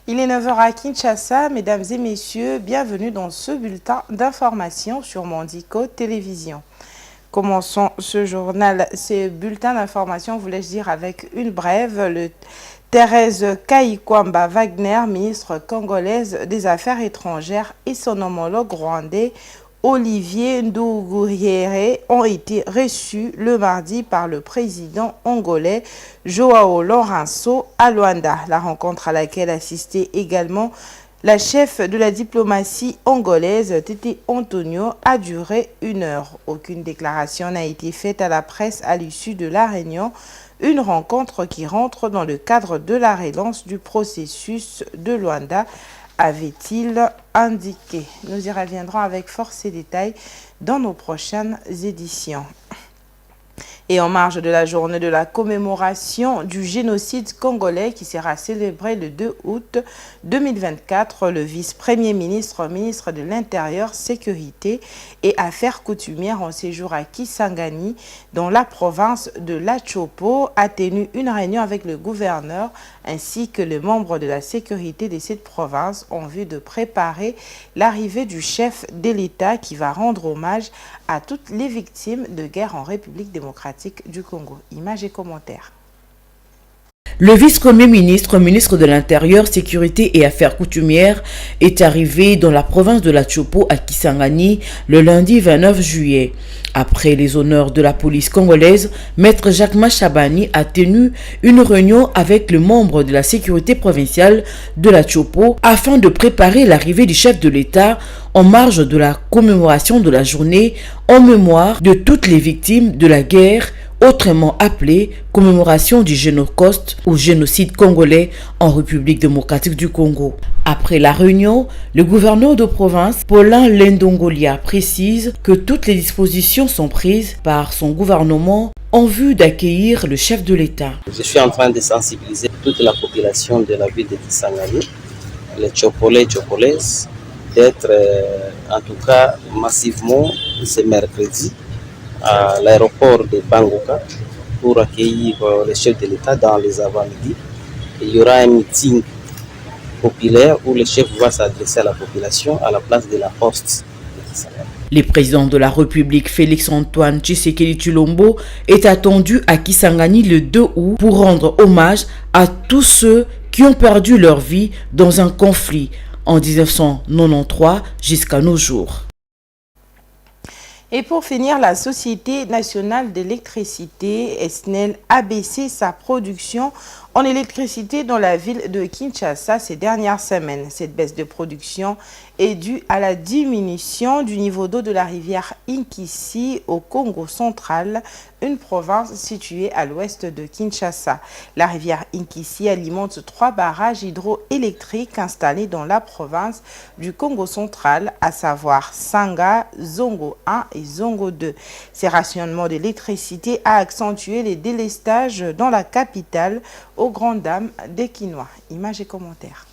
Il est 9 heures à Kinshasa. Mesdames et messieurs, bienvenue dans ce bulletin d'information sur Mondico Télévision. Commençons ce bulletin d'information, voulais-je dire, avec une brève. Thérèse Kayikwamba Wagner, ministre congolaise des Affaires étrangères, et son homologue rwandais Olivier Nduhungirehe ont été reçus le mardi par le président angolais Joao Lourenço à Luanda. La rencontre à laquelle assistait également la chef de la diplomatie angolaise, Tete Antonio, a duré 1 heure. Aucune déclaration n'a été faite à la presse à l'issue de la réunion, une rencontre qui rentre dans le cadre de la relance du processus de Luanda, avait-il indiqué. Nous y reviendrons avec force et détails dans nos prochaines éditions. Et en marge de la journée de la commémoration du génocide congolais qui sera célébrée le 2 août 2024, le vice-premier ministre, ministre de l'Intérieur, Sécurité et Affaires coutumières en séjour à Kisangani, dans la province de l'Achopo, a tenu une réunion avec le gouverneur ainsi que les membres de la sécurité de cette province en vue de préparer l'arrivée du chef de l'État qui va rendre hommage à toutes les victimes de guerre en République démocratique du Congo. Images et commentaires. Le vice-premier ministre, ministre de l'Intérieur, Sécurité et Affaires coutumières, est arrivé dans la province de l'Achopo à Kisangani le lundi 29 juillet. Après les honneurs de la police congolaise, Maître Jacques Machabani a tenu une réunion avec le membre de la sécurité provinciale de l'Achopo afin de préparer l'arrivée du chef de l'État en marge de la commémoration de la journée en mémoire de toutes les victimes de la guerre, autrement appelée commémoration du génocide ou génocide congolais en République démocratique du Congo. Après la réunion, le gouverneur de province, Paulin Lendongolia, précise que toutes les dispositions sont prises par son gouvernement en vue d'accueillir le chef de l'État. Je suis en train de sensibiliser toute la population de la ville de Kisangani, les Tchopolais et Tchopolaises, d'être en tout cas massivement ce mercredi à l'aéroport de Bangoka pour accueillir le chef de l'État dans les avant-midi. Il y aura un meeting populaire où le chef va s'adresser à la population à la place de la poste de Kisangani. Le président de la République, Félix-Antoine Tshisekedi Tshilombo, est attendu à Kisangani le 2 août pour rendre hommage à tous ceux qui ont perdu leur vie dans un conflit en 1993 jusqu'à nos jours. Et pour finir, la Société nationale d'électricité, SNEL, a baissé sa production en électricité dans la ville de Kinshasa ces dernières semaines. Cette baisse de production est due à la diminution du niveau d'eau de la rivière Inkisi au Congo central, une province située à l'ouest de Kinshasa. La rivière Inkisi alimente 3 barrages hydroélectriques installés dans la province du Congo central, à savoir Sanga, Zongo 1 et Zongo 2. Ces rationnements d'électricité a accentué les délestages dans la capitale aux grandes dames des Kinois. Images et commentaires.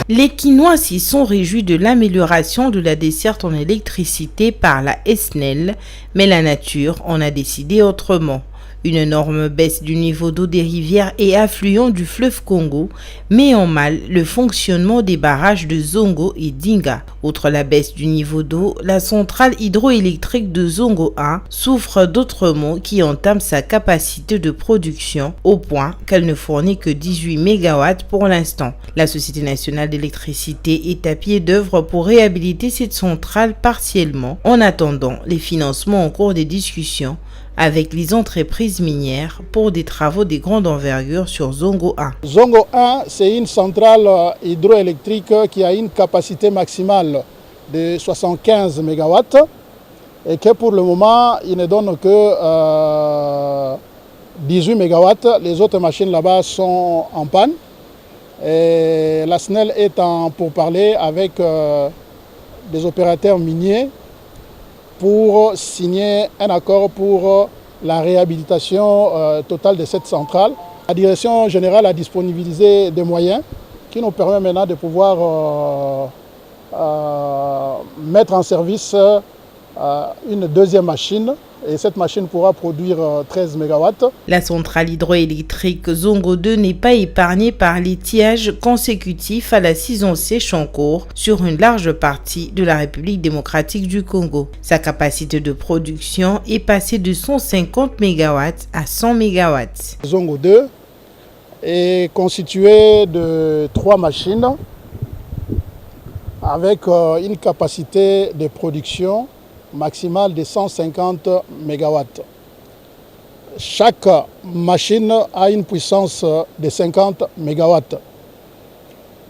Les Kinois s'y sont réjouis de l'amélioration de la desserte en électricité par la SNEL, mais la nature en a décidé autrement. Une énorme baisse du niveau d'eau des rivières et affluents du fleuve Congo met en mal le fonctionnement des barrages de Zongo et Dinga. Outre la baisse du niveau d'eau, la centrale hydroélectrique de Zongo 1 souffre d'autres maux qui entament sa capacité de production au point qu'elle ne fournit que 18 MW pour l'instant. La Société nationale d'électricité est à pied d'œuvre pour réhabiliter cette centrale partiellement en attendant les financements en cours des discussions avec les entreprises minières pour des travaux de grande envergure sur Zongo 1. Zongo 1, c'est une centrale hydroélectrique qui a une capacité maximale de 75 MW et que pour le moment, il ne donne que 18 MW. Les autres machines là-bas sont en panne. Et la SNEL est en pourparlers avec des opérateurs miniers pour signer un accord pour la réhabilitation totale de cette centrale. La direction générale a disponibilisé des moyens qui nous permettent maintenant de pouvoir mettre en service une deuxième machine et cette machine pourra produire 13 MW. La centrale hydroélectrique Zongo 2 n'est pas épargnée par l'étiage consécutif à la saison sèche en cours sur une large partie de la République démocratique du Congo. Sa capacité de production est passée de 150 MW à 100 MW. Zongo 2 est constitué de 3 machines avec une capacité de production maximale de 150 MW. Chaque machine a une puissance de 50 MW.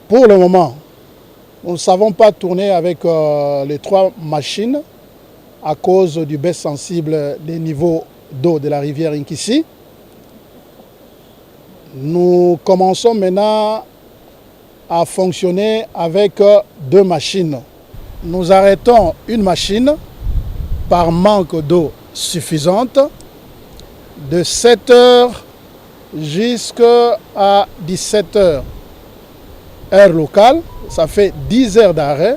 Pour le moment, nous ne savons pas tourner avec les 3 machines à cause du baisse sensible des niveaux d'eau de la rivière Inkissi. Nous commençons maintenant à fonctionner avec 2 machines. Nous arrêtons une machine par manque d'eau suffisante de 7 h jusqu'à 17 h, heure locale. Ça fait 10 heures d'arrêt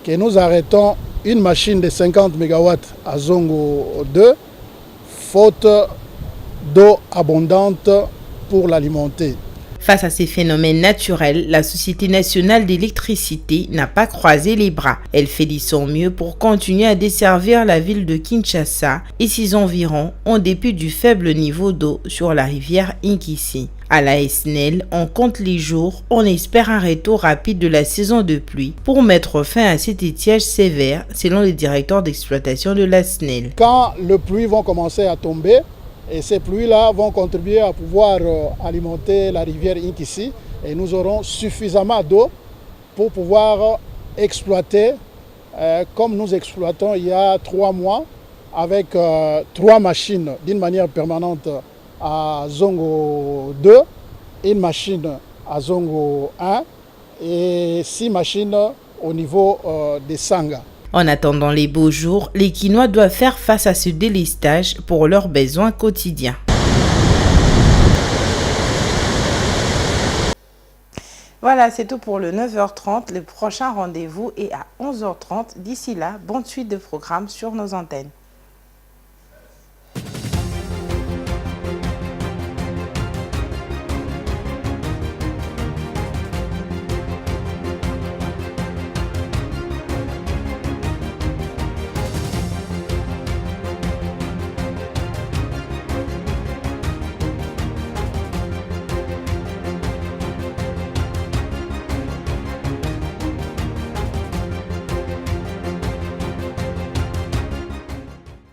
que nous arrêtons une machine de 50 MW à Zongo 2, faute d'eau abondante pour l'alimenter. Face à ces phénomènes naturels, la Société nationale d'électricité n'a pas croisé les bras. Elle fait de son mieux pour continuer à desservir la ville de Kinshasa et ses environs en dépit du faible niveau d'eau sur la rivière Inkissi. À la SNEL, on compte les jours, on espère un retour rapide de la saison de pluie pour mettre fin à cet étiage sévère, selon le directeur d'exploitation de la SNEL. Quand les pluies vont commencer à tomber, et ces pluies-là vont contribuer à pouvoir alimenter la rivière Inkissi et nous aurons suffisamment d'eau pour pouvoir exploiter comme nous exploitons il y a 3 mois avec 3 machines d'une manière permanente à Zongo 2, une machine à Zongo 1 et 6 machines au niveau des Sanga. En attendant les beaux jours, les Kinois doivent faire face à ce délestage pour leurs besoins quotidiens. Voilà, c'est tout pour le 9h30. Le prochain rendez-vous est à 11h30. D'ici là, bonne suite de programmes sur nos antennes.